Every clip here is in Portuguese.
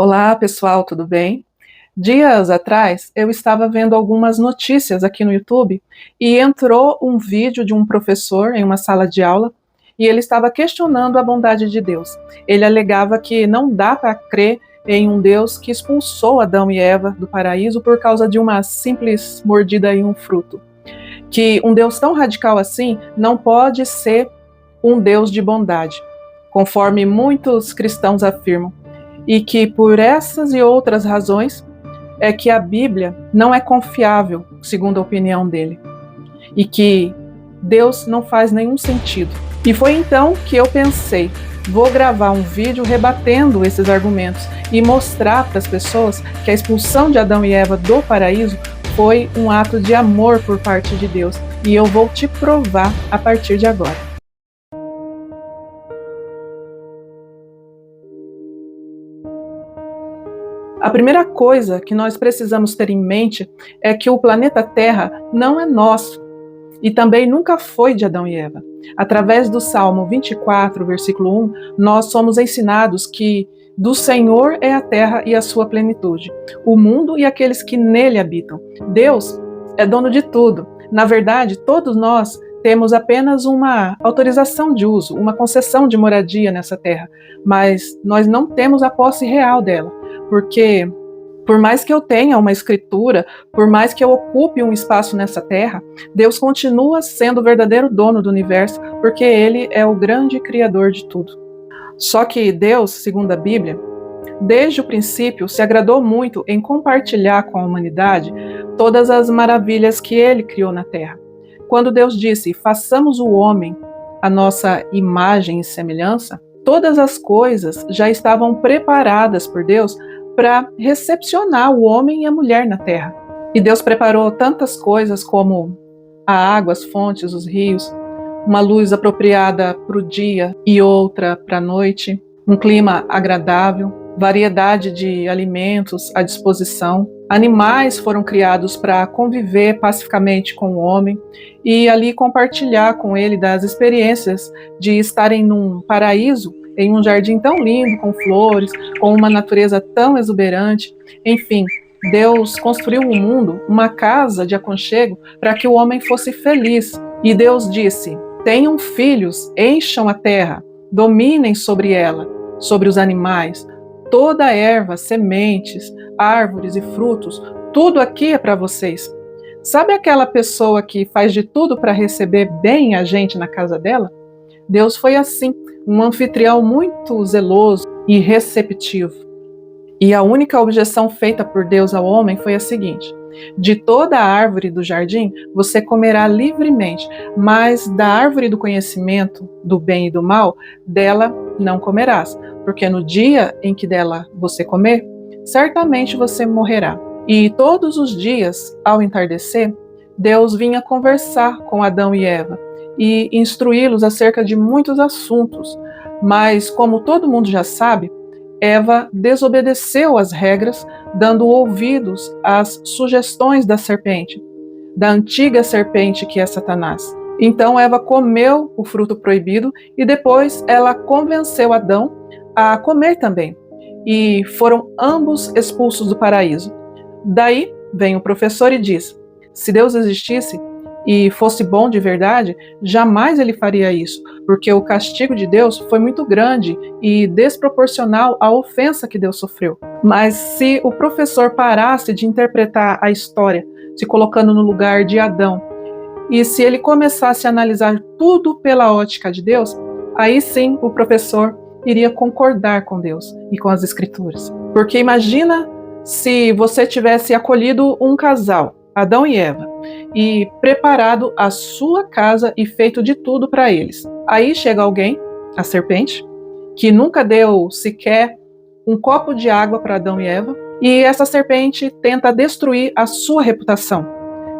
Olá, pessoal, tudo bem? Dias atrás, eu estava vendo algumas notícias aqui no YouTube e entrou um vídeo de um professor em uma sala de aula e ele estava questionando a bondade de Deus. Ele alegava que não dá para crer em um Deus que expulsou Adão e Eva do paraíso por causa de uma simples mordida em um fruto. Que um Deus tão radical assim não pode ser um Deus de bondade, conforme muitos cristãos afirmam, e que por essas e outras razões é que a Bíblia não é confiável, segundo a opinião dele, e que Deus não faz nenhum sentido. E foi então que eu pensei, vou gravar um vídeo rebatendo esses argumentos e mostrar para as pessoas que a expulsão de Adão e Eva do paraíso foi um ato de amor por parte de Deus, e eu vou te provar a partir de agora. A primeira coisa que nós precisamos ter em mente é que o planeta Terra não é nosso e também nunca foi de Adão e Eva. Através do Salmo 24, versículo 1, nós somos ensinados que do Senhor é a terra e a sua plenitude, o mundo e aqueles que nele habitam. Deus é dono de tudo. Na verdade, todos nós temos apenas uma autorização de uso, uma concessão de moradia nessa terra, mas nós não temos a posse real dela. Porque, por mais que eu tenha uma escritura, por mais que eu ocupe um espaço nessa terra, Deus continua sendo o verdadeiro dono do universo, porque Ele é o grande criador de tudo. Só que Deus, segundo a Bíblia, desde o princípio se agradou muito em compartilhar com a humanidade todas as maravilhas que Ele criou na terra. Quando Deus disse, façamos o homem a nossa imagem e semelhança, todas as coisas já estavam preparadas por Deus para recepcionar o homem e a mulher na terra. E Deus preparou tantas coisas como a água, as fontes, os rios, uma luz apropriada para o dia e outra para a noite, um clima agradável, variedade de alimentos à disposição. Animais foram criados para conviver pacificamente com o homem e ali compartilhar com ele das experiências de estarem num paraíso, em um jardim tão lindo, com flores, com uma natureza tão exuberante. Enfim, Deus construiu o mundo, uma casa de aconchego, para que o homem fosse feliz. E Deus disse, tenham filhos, encham a terra, dominem sobre ela, sobre os animais, toda a erva, sementes, árvores e frutos, tudo aqui é para vocês. Sabe aquela pessoa que faz de tudo para receber bem a gente na casa dela? Deus foi assim, um anfitrião muito zeloso e receptivo. E a única objeção feita por Deus ao homem foi a seguinte: de toda a árvore do jardim você comerá livremente, mas da árvore do conhecimento do bem e do mal, dela não comerás, porque no dia em que dela você comer, certamente você morrerá. E todos os dias, ao entardecer, Deus vinha conversar com Adão e Eva e instruí-los acerca de muitos assuntos, mas como todo mundo já sabe, Eva desobedeceu às regras, dando ouvidos às sugestões da serpente, da antiga serpente que é Satanás. Então Eva comeu o fruto proibido e depois ela convenceu Adão a comer também. E foram ambos expulsos do paraíso. Daí vem o professor e diz: se Deus existisse e fosse bom de verdade, jamais ele faria isso, porque o castigo de Deus foi muito grande e desproporcional à ofensa que Deus sofreu. Mas se o professor parasse de interpretar a história, se colocando no lugar de Adão, e se ele começasse a analisar tudo pela ótica de Deus, aí sim o professor iria concordar com Deus e com as Escrituras. Porque imagina se você tivesse acolhido um casal, Adão e Eva, e preparado a sua casa e feito de tudo para eles. Aí chega alguém, a serpente, que nunca deu sequer um copo de água para Adão e Eva, e essa serpente tenta destruir a sua reputação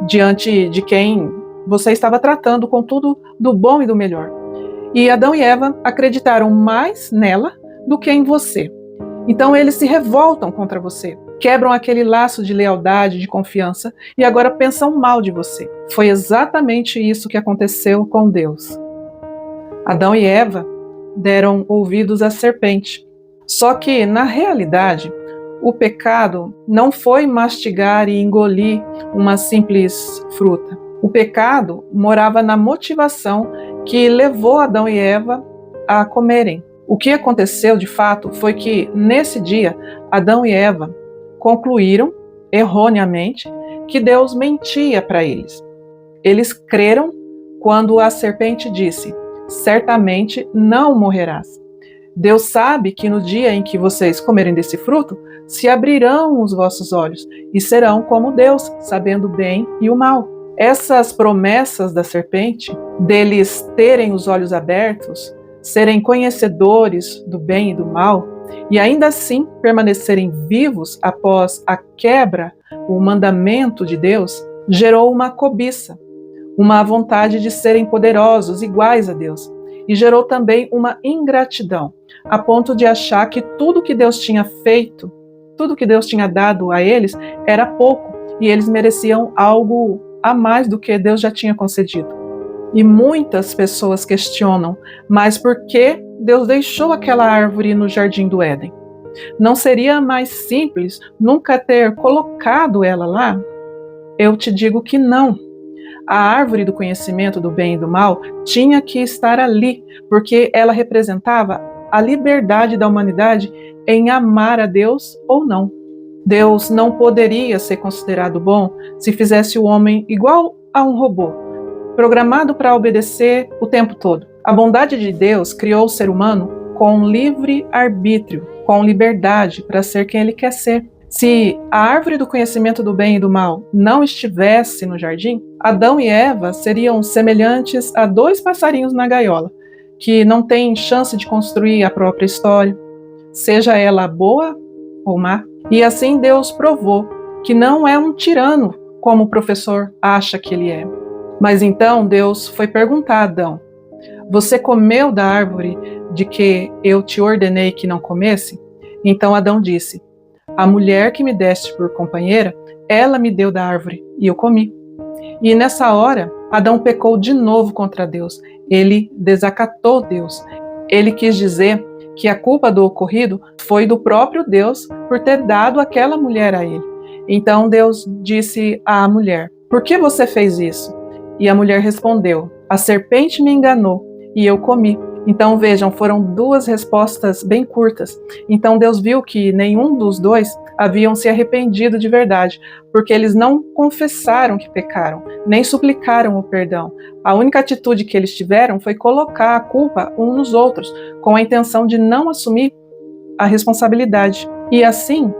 diante de quem você estava tratando com tudo do bom e do melhor. E Adão e Eva acreditaram mais nela do que em você. Então eles se revoltam contra você, quebram aquele laço de lealdade, de confiança, e agora pensam mal de você. Foi exatamente isso que aconteceu com Deus. Adão e Eva deram ouvidos à serpente. Só que, na realidade, O pecado não foi mastigar e engolir uma simples fruta. O pecado morava na motivação que levou Adão e Eva a comerem. O que aconteceu, de fato, foi que, nesse dia, Adão e Eva concluíram, erroneamente, que Deus mentia para eles. Eles creram quando a serpente disse: certamente não morrerás. Deus sabe que no dia em que vocês comerem desse fruto, se abrirão os vossos olhos e serão como Deus, sabendo o bem e o mal. Essas promessas da serpente, deles terem os olhos abertos, serem conhecedores do bem e do mal, e ainda assim permanecerem vivos após a quebra, o mandamento de Deus, gerou uma cobiça, uma vontade de serem poderosos, iguais a Deus, e gerou também uma ingratidão, a ponto de achar que tudo que Deus tinha feito, tudo que Deus tinha dado a eles, era pouco, e eles mereciam algo a mais do que Deus já tinha concedido. E muitas pessoas questionam, mas por que Deus deixou aquela árvore no jardim do Éden? Não seria mais simples nunca ter colocado ela lá? Eu te digo que não. A árvore do conhecimento do bem e do mal tinha que estar ali, porque ela representava a liberdade da humanidade em amar a Deus ou não. Deus não poderia ser considerado bom se fizesse o homem igual a um robô, programado para obedecer o tempo todo. A bondade de Deus criou o ser humano com livre arbítrio, com liberdade para ser quem ele quer ser. Se a árvore do conhecimento do bem e do mal não estivesse no jardim, Adão e Eva seriam semelhantes a dois passarinhos na gaiola, que não têm chance de construir a própria história, seja ela boa ou má. E assim Deus provou que não é um tirano como o professor acha que ele é. Mas então Deus foi perguntar a Adão: você comeu da árvore de que eu te ordenei que não comesse? Então Adão disse: a mulher que me deste por companheira, ela me deu da árvore e eu comi. E nessa hora, Adão pecou de novo contra Deus. Ele desacatou Deus. Ele quis dizer que a culpa do ocorrido foi do próprio Deus por ter dado aquela mulher a ele. Então Deus disse à mulher: por que você fez isso? E a mulher respondeu: a serpente me enganou e eu comi. Então vejam, foram duas respostas bem curtas. Então Deus viu que nenhum dos dois haviam se arrependido de verdade, porque eles não confessaram que pecaram, nem suplicaram o perdão. A única atitude que eles tiveram foi colocar a culpa uns nos outros, com a intenção de não assumir a responsabilidade. E assim,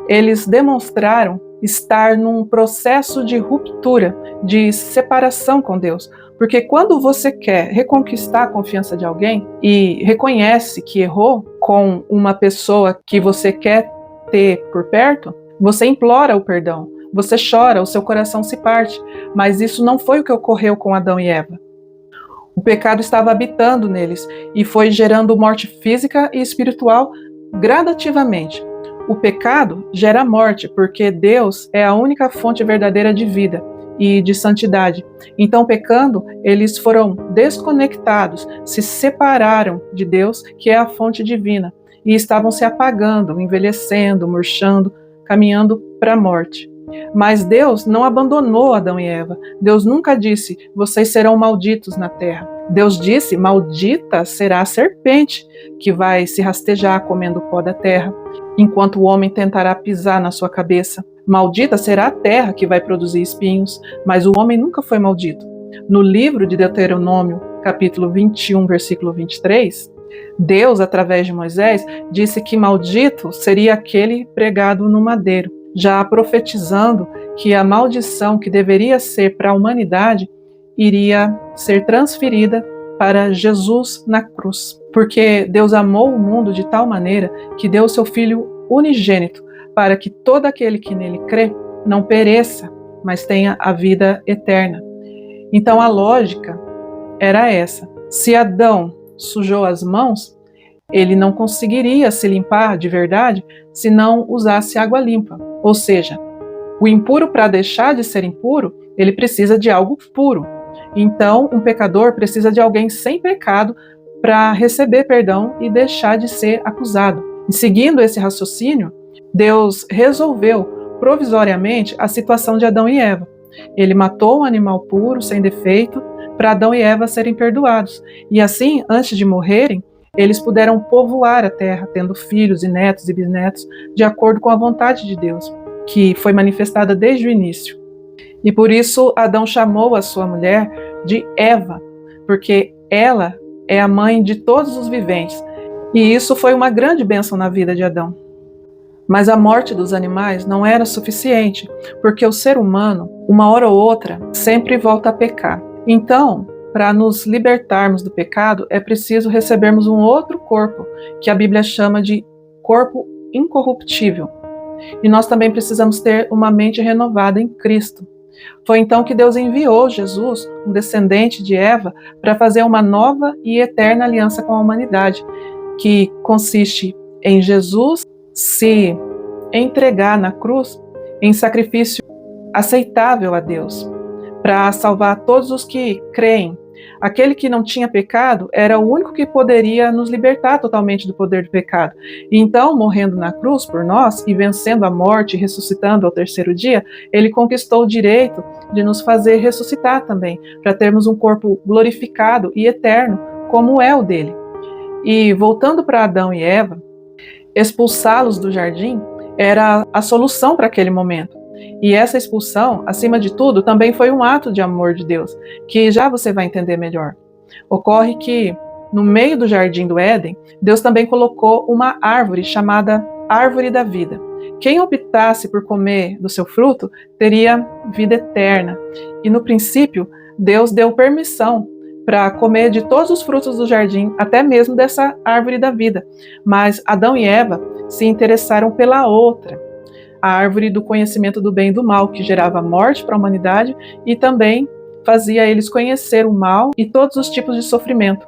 eles demonstraram estar num processo de ruptura, de separação com Deus. Porque quando você quer reconquistar a confiança de alguém e reconhece que errou com uma pessoa que você quer ter por perto, você implora o perdão, você chora, o seu coração se parte. Mas isso não foi o que ocorreu com Adão e Eva. O pecado estava habitando neles e foi gerando morte física e espiritual gradativamente. O pecado gera morte, porque Deus é a única fonte verdadeira de vida e de santidade. Então, pecando, eles foram desconectados, se separaram de Deus, que é a fonte divina, e estavam se apagando, envelhecendo, murchando, caminhando para a morte. Mas Deus não abandonou Adão e Eva. Deus nunca disse: vocês serão malditos na terra. Deus disse: maldita será a serpente que vai se rastejar comendo o pó da terra, enquanto o homem tentará pisar na sua cabeça. Maldita será a terra que vai produzir espinhos, mas o homem nunca foi maldito. No livro de Deuteronômio, capítulo 21, versículo 23, Deus, através de Moisés, disse que maldito seria aquele pregado no madeiro, já profetizando que a maldição que deveria ser para a humanidade iria ser transferida para Jesus na cruz. Porque Deus amou o mundo de tal maneira que deu o seu Filho unigênito, para que todo aquele que nele crê não pereça, mas tenha a vida eterna. Então a lógica era essa: se Adão sujou as mãos, ele não conseguiria se limpar de verdade se não usasse água limpa. Ou seja, o impuro, para deixar de ser impuro, ele precisa de algo puro. Então, um pecador precisa de alguém sem pecado para receber perdão e deixar de ser acusado. E seguindo esse raciocínio, Deus resolveu provisoriamente a situação de Adão e Eva. Ele matou um animal puro, sem defeito, para Adão e Eva serem perdoados. E assim, antes de morrerem, eles puderam povoar a terra, tendo filhos e netos e bisnetos, de acordo com a vontade de Deus, que foi manifestada desde o início. E por isso Adão chamou a sua mulher de Eva, porque ela é a mãe de todos os viventes. E isso foi uma grande bênção na vida de Adão. Mas a morte dos animais não era suficiente, porque o ser humano, uma hora ou outra, sempre volta a pecar. Então, para nos libertarmos do pecado, é preciso recebermos um outro corpo, que a Bíblia chama de corpo incorruptível. E nós também precisamos ter uma mente renovada em Cristo. Foi então que Deus enviou Jesus, um descendente de Eva, para fazer uma nova e eterna aliança com a humanidade, que consiste em Jesus se entregar na cruz em sacrifício aceitável a Deus, para salvar todos os que creem. Aquele que não tinha pecado era o único que poderia nos libertar totalmente do poder do pecado. E então, morrendo na cruz por nós e vencendo a morte e ressuscitando ao terceiro dia, ele conquistou o direito de nos fazer ressuscitar também, para termos um corpo glorificado e eterno, como é o dele. E voltando para Adão e Eva, expulsá-los do jardim era a solução para aquele momento. E essa expulsão, acima de tudo, também foi um ato de amor de Deus, que já você vai entender melhor. Ocorre que, no meio do jardim do Éden, Deus também colocou uma árvore chamada Árvore da Vida. Quem optasse por comer do seu fruto teria vida eterna. E no princípio, Deus deu permissão para comer de todos os frutos do jardim, até mesmo dessa árvore da vida. Mas Adão e Eva se interessaram pela outra, a árvore do conhecimento do bem e do mal, que gerava morte para a humanidade e também fazia eles conhecer o mal e todos os tipos de sofrimento.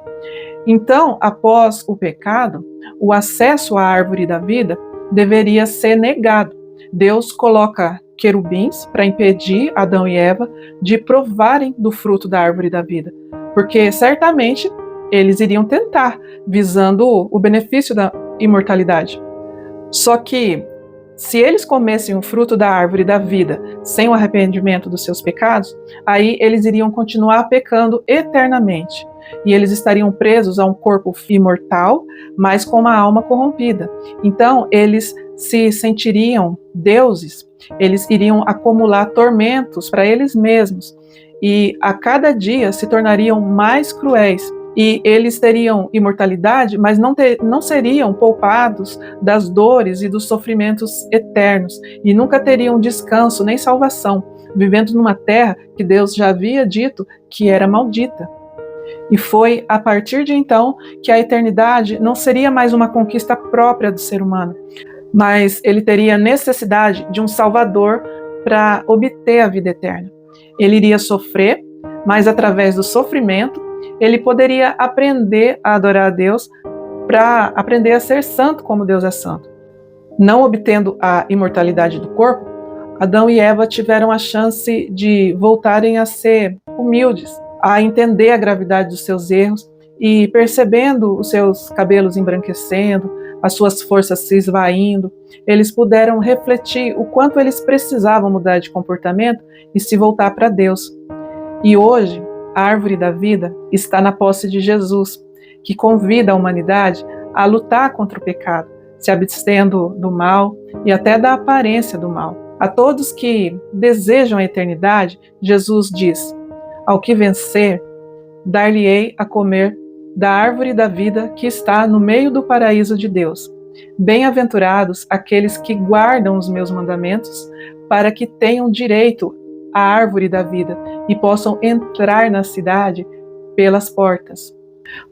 Então, após o pecado, o acesso à árvore da vida deveria ser negado. Deus coloca querubins para impedir Adão e Eva de provarem do fruto da árvore da vida, porque certamente eles iriam tentar, visando o benefício da imortalidade. Só que, se eles comessem o fruto da árvore da vida sem o arrependimento dos seus pecados, aí eles iriam continuar pecando eternamente. E eles estariam presos a um corpo imortal, mas com uma alma corrompida. Então, eles se sentiriam deuses, eles iriam acumular tormentos para eles mesmos. E a cada dia se tornariam mais cruéis. E eles teriam imortalidade, mas não seriam poupados das dores e dos sofrimentos eternos, e nunca teriam descanso nem salvação, vivendo numa terra que Deus já havia dito que era maldita. E foi a partir de então que a eternidade não seria mais uma conquista própria do ser humano, mas ele teria necessidade de um Salvador para obter a vida eterna. Ele iria sofrer, mas através do sofrimento, ele poderia aprender a adorar a Deus para aprender a ser santo como Deus é santo. Não obtendo a imortalidade do corpo, Adão e Eva tiveram a chance de voltarem a ser humildes, a entender a gravidade dos seus erros e, percebendo os seus cabelos embranquecendo, as suas forças se esvaindo, eles puderam refletir o quanto eles precisavam mudar de comportamento e se voltar para Deus. E hoje, a árvore da vida está na posse de Jesus, que convida a humanidade a lutar contra o pecado, se abstendo do mal e até da aparência do mal. A todos que desejam a eternidade, Jesus diz: ao que vencer, dar-lhe-ei a comer da árvore da vida que está no meio do paraíso de Deus. Bem-aventurados aqueles que guardam os meus mandamentos, para que tenham direito à árvore da vida e possam entrar na cidade pelas portas.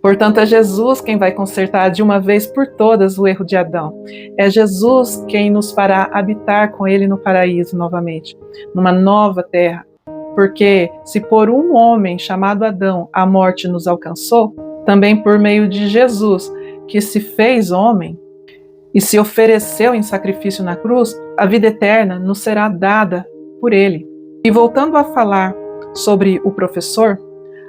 Portanto, é Jesus quem vai consertar de uma vez por todas o erro de Adão. É Jesus quem nos fará habitar com ele no paraíso novamente, numa nova terra. Porque se por um homem chamado Adão a morte nos alcançou, também por meio de Jesus, que se fez homem e se ofereceu em sacrifício na cruz, a vida eterna nos será dada por ele. E voltando a falar sobre o professor,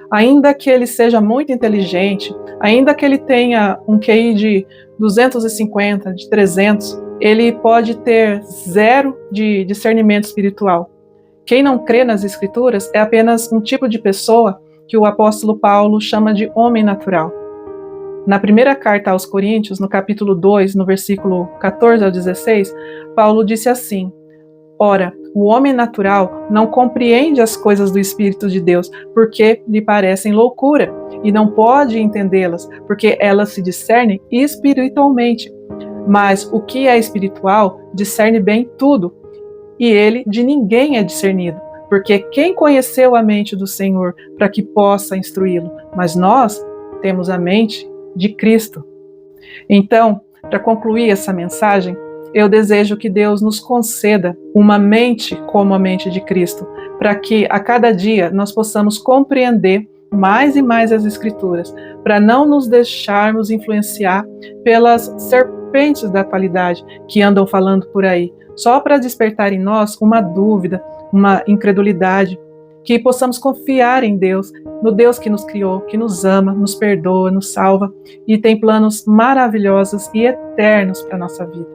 ainda que ele seja muito inteligente, ainda que ele tenha um QI de 250, de 300, ele pode ter zero de discernimento espiritual. Quem não crê nas Escrituras é apenas um tipo de pessoa que o apóstolo Paulo chama de homem natural. Na primeira carta aos Coríntios, no capítulo 2, no versículo 14 ao 16, Paulo disse assim: Ora, o homem natural não compreende as coisas do Espírito de Deus, porque lhe parecem loucura, e não pode entendê-las, porque elas se discernem espiritualmente. Mas o que é espiritual discerne bem tudo, e ele de ninguém é discernido, porque quem conheceu a mente do Senhor para que possa instruí-lo? Mas nós temos a mente de Cristo. Então, para concluir essa mensagem, eu desejo que Deus nos conceda uma mente como a mente de Cristo, para que a cada dia nós possamos compreender mais e mais as Escrituras, para não nos deixarmos influenciar pelas serpentes da atualidade que andam falando por aí, só para despertar em nós uma dúvida, uma incredulidade, que possamos confiar em Deus, no Deus que nos criou, que nos ama, nos perdoa, nos salva e tem planos maravilhosos e eternos para a nossa vida.